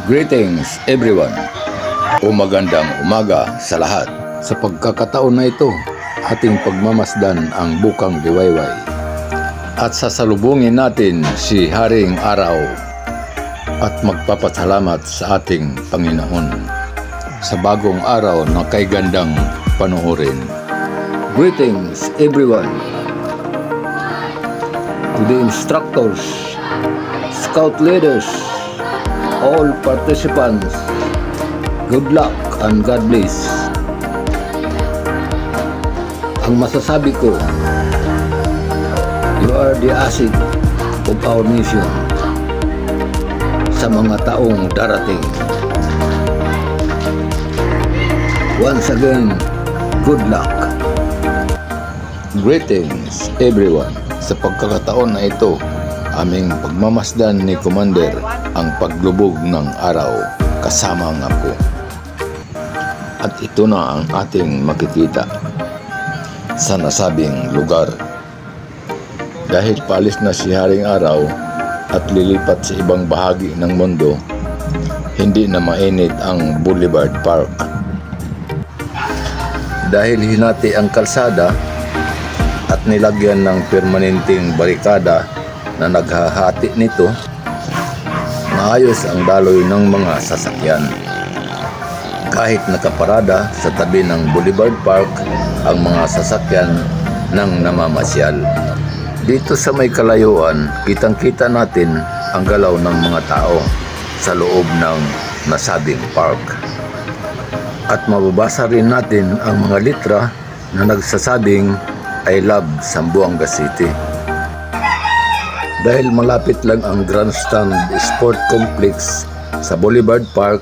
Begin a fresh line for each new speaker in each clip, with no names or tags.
Greetings everyone! O magandang umaga sa lahat. Sa pagkakataon na ito, ating pagmamasdan ang Bukang Liwayway. At sasalubungin natin si Haring Araw at magpapasalamat sa ating Panginoon sa bagong araw na kay gandang panoorin. Greetings everyone! To the instructors, scout leaders, all participants, good luck and God bless. Ang masasabi ko, you are the asset of our mission sa mga taong darating. Once again, good luck. Greetings everyone. Sa pagkakataon na ito, aming pagmamasdan ni Commander ang paglubog ng araw kasama ang apo. At ito na ang ating makikita sa nasabing lugar. Dahil paalis na si Haring Araw at lilipat sa ibang bahagi ng mundo, hindi na mainit ang Boulevard Park. Dahil hinati ang kalsada at nilagyan ng permanenteng barikada na naghahati nito, maayos ang daloy ng mga sasakyan. Kahit nakaparada sa tabi ng Boulevard Park ang mga sasakyan ng namamasyal. Dito sa may kalayuan, kitang-kita natin ang galaw ng mga tao sa loob ng nasabing park. At mababasa rin natin ang mga litra na nagsasabing I love Zamboanga City. Dahil malapit lang ang Grandstand Sport Complex sa Boulevard Park,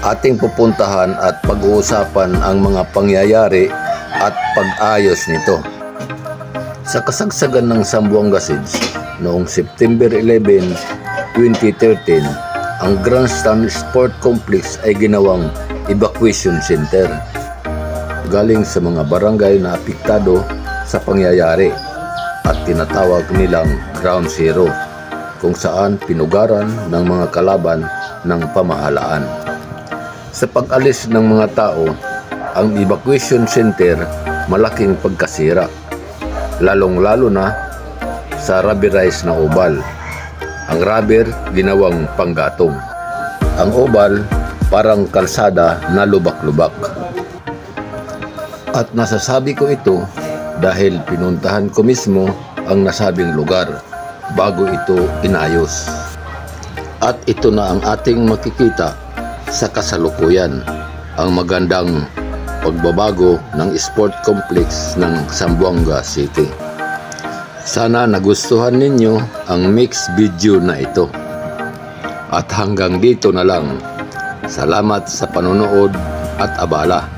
ating pupuntahan at pag-uusapan ang mga pangyayari at pag-ayos nito. Sa kasagsagan ng Zamboanga Siege noong September 11, 2013, ang Grandstand Sport Complex ay ginawang evacuation center galing sa mga barangay na apektado sa pangyayari at tinatawag nilang Ground Zero, kung saan pinugaran ng mga kalaban ng pamahalaan. Sa pag-alis ng mga tao, ang evacuation center malaking pagkasira, lalong-lalo na sa rubberized na oval. Ang rubber ginawang panggatong. Ang oval parang kalsada na lubak-lubak. At nasasabi ko ito dahil pinuntahan ko mismo ang nasabing lugar bago ito inayos. At ito na ang ating makikita sa kasalukuyan, ang magandang pagbabago ng sport complex ng Zamboanga City. Sana nagustuhan ninyo ang mixed video na ito. At hanggang dito na lang. Salamat sa panonood at abala.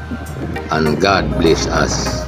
And God bless us.